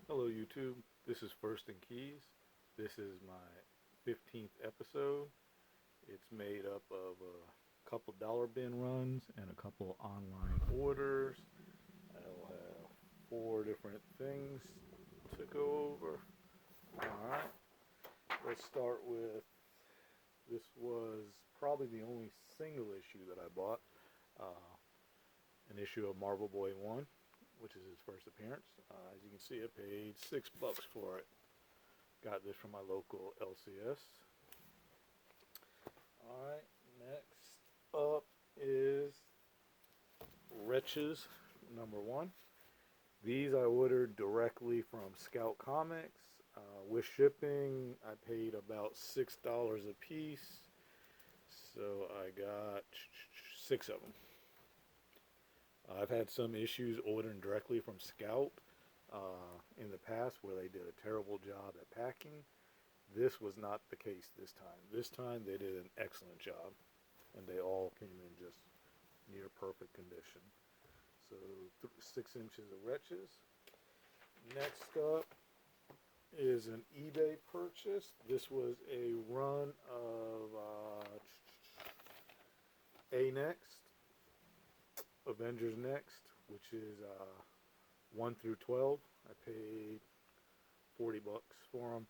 Hello YouTube, this is 1st.and.keys. This is my 15th episode. It's made up of a couple dollar bin runs and a couple online orders. I'll have four different things to go over. Alright, let's start with, this was probably the only single issue that I bought. Uh, an issue of Marvel Boy 1, which is his first appearance. As you can see, I paid $6 for it. Got this from my local LCS. Alright, next up is Wretches number 1. These I ordered directly from Scout Comics. With shipping, I paid about $6 a piece. So I got 6 of them. I've had some issues ordering directly from Scout in the past where they did a terrible job at packing. This was not the case this time. This time they did an excellent job, and they all came in just near perfect condition. So 6 inches of Wretches. Next up is an eBay purchase. This was a run of Next Avengers Next, which is 1 through 12. I paid $40 for them.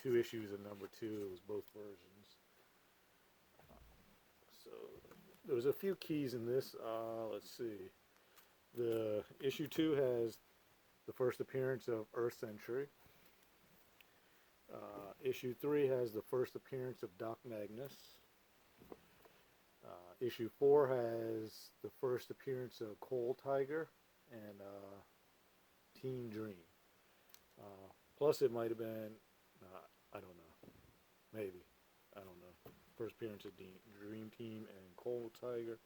2 issues of number 2. It was both versions. So there's a few keys in this. Let's see. The issue 2 has the first appearance of Earth Century. Issue 3 has the first appearance of Doc Magnus. Issue 4 has the first appearance of Coal Tiger and Team Dream. Plus it might have been, I don't know, maybe, I don't know. First appearance of Dream Team and Coal Tiger.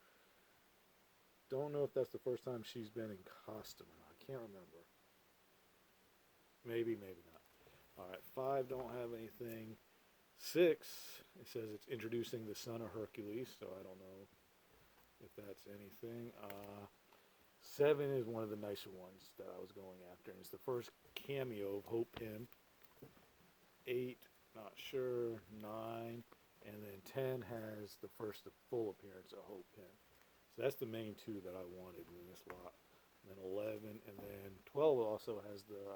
Don't know if that's the first time she's been in costume or not. I can't remember. Maybe, maybe not. Alright, 5 don't have anything. 6, it says it's introducing the son of Hercules, so I don't know if that's anything. 7 is one of the nicer ones that I was going after, and it's the first cameo of Hope Pym. 8, not sure. 9, and then 10 has the first full appearance of Hope Pym. So that's the main 2 that I wanted in this lot. And then 11, and then 12 also has the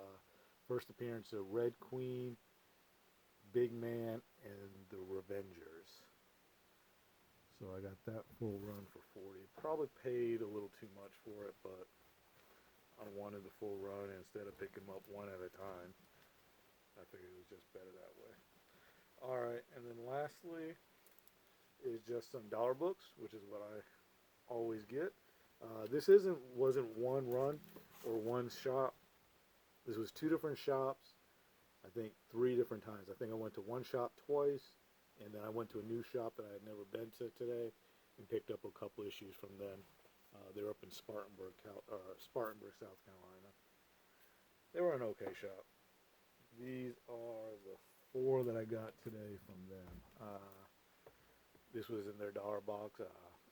first appearance of Red Queen, Big Man, and the Revengers. So I got that full run for 40. Probably paid a little too much for it, but I wanted the full run, and instead of picking them up one at a time, I figured it was just better that way. Alright, and then lastly is just some dollar books, which is what I always get. This wasn't one run or one shop. This was 2 different shops. I think 3 different times. I think I went to one shop twice, and then I went to a new shop that I had never been to today and picked up a couple issues from them. They're up in Spartanburg, South Carolina. They were an okay shop. These are the 4 that I got today from them. This was in their dollar box.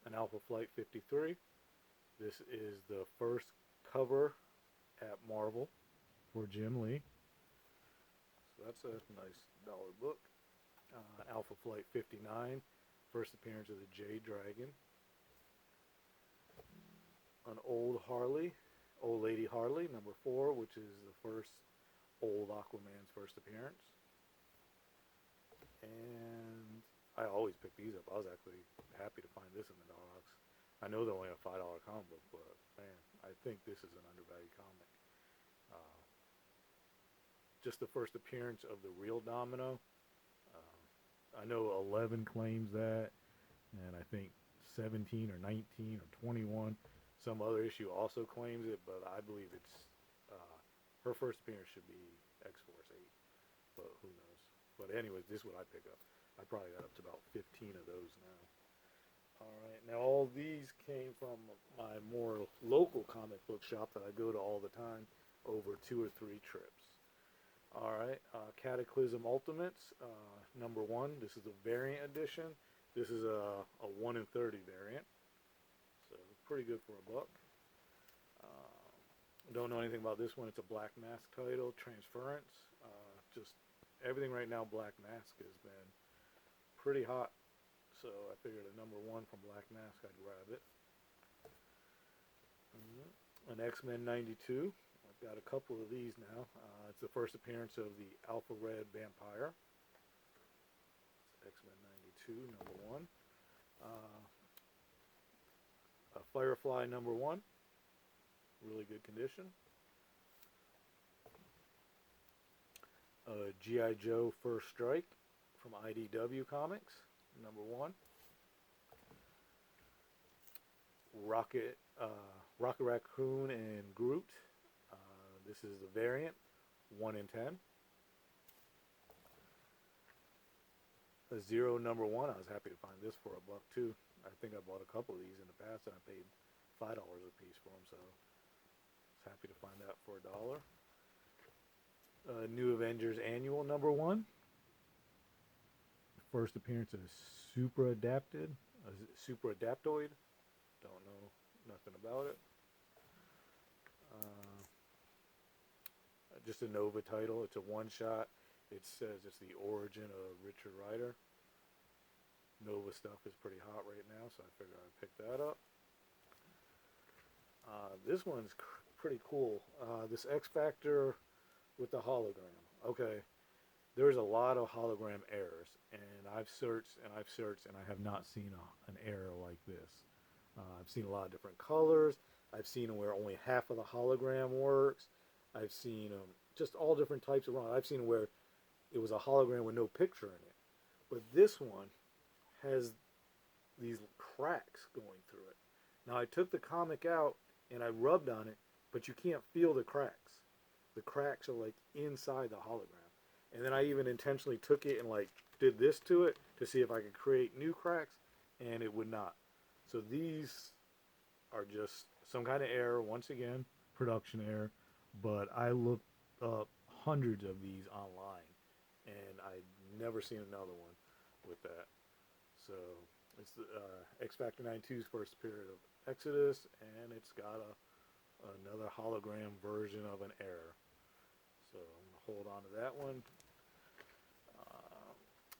An Alpha Flight 53. This is the first cover at Marvel for Jim Lee. So that's a nice dollar book. Alpha Flight 59, first appearance of the Jade Dragon. An old Lady Harley, number 4, which is the first old Aquaman's first appearance. And I always pick these up. I was actually happy to find this in the dollar box. I know they're only a $5 comic book, but man, I think this is an undervalued comic. Just the first appearance of the real Domino. I know 11 claims that, and I think 17 or 19 or 21, some other issue also claims it, but I believe it's her first appearance should be X-Force 8, but who knows. But anyways, this is what I pick up. I probably got up to about 15 of those now. Alright, now all these came from my more local comic book shop that I go to all the time over 2 or 3 trips. Alright, Cataclysm Ultimates, number 1. This is the variant edition. This is a 1 in 30 variant. So pretty good for $1. Don't know anything about this one. It's a Black Mask title, Transference. Just everything right now, Black Mask has been pretty hot. So I figured a number one from Black Mask, I'd grab it. An X-Men 92. I've got a couple of these now. It's the first appearance of the Alpha Red Vampire. It's X-Men 92, number one. A Firefly number one. Really good condition. G.I. Joe First Strike from IDW Comics, number one. Rocket Raccoon and Groot. This is the variant, 1 in 10. A Zero number one. I was happy to find this for $1 too. I think I bought a couple of these in the past and I paid $5 a piece for them, so I was happy to find that for $1. New Avengers Annual number one. First appearance of Super Adaptoid. Don't know nothing about it. Just a Nova title. It's a one-shot. It says it's the origin of Richard Rider. Nova stuff is pretty hot right now, so I figured I'd pick that up. This one's pretty cool. This X Factor with the hologram. Okay, there's a lot of hologram errors, and I've searched and I've searched, and I have not seen an error like this. I've seen a lot of different colors. I've seen where only half of the hologram works. I've seen just all different types of wrong. I've seen where it was a hologram with no picture in it. But this one has these cracks going through it. Now, I took the comic out and I rubbed on it, but you can't feel the cracks. The cracks are like inside the hologram. And then I even intentionally took it and like did this to it to see if I could create new cracks, and it would not. So these are just some kind of error, once again, production error. But I looked up hundreds of these online, and I'd never seen another one with that. So it's the X Factor 92's first period of Exodus, and it's got another hologram version of an error. So I'm going to hold on to that one.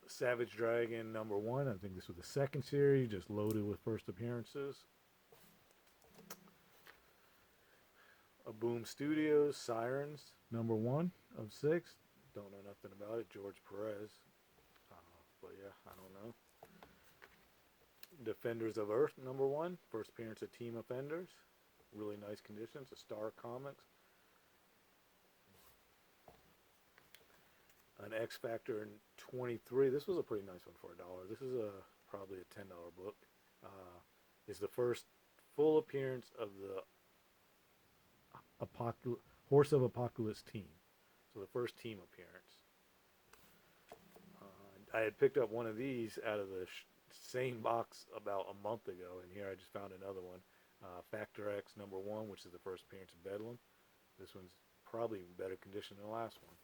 Savage Dragon number one. I think this was the second series, just loaded with first appearances. A Boom Studios Sirens number one of 6. Don't know nothing about it. George Perez. But yeah, I don't know. Defenders of Earth number one. First appearance of Team Offenders. Really nice conditions. A Star Comics. An X Factor 23. This was a pretty nice one for $1. This is probably a $10 book. It's the first full appearance of the Horse of Apocalypse team. So the first team appearance. I had picked up one of these out of the same box about a month ago, and here I just found another one. Factor X number one, which is the first appearance of Bedlam. This one's probably in better condition than the last one.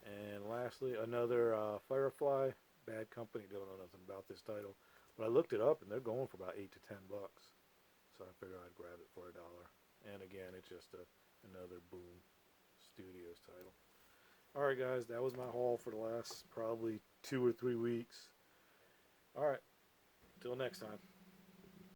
And lastly, another Firefly. Bad Company. Don't know nothing about this title, but I looked it up, and they're going for about $8 to $10. So I figured I'd grab it for $1. And again, it's just another Boom Studios title. Alright guys, that was my haul for the last probably 2 or 3 weeks. Alright, till next time.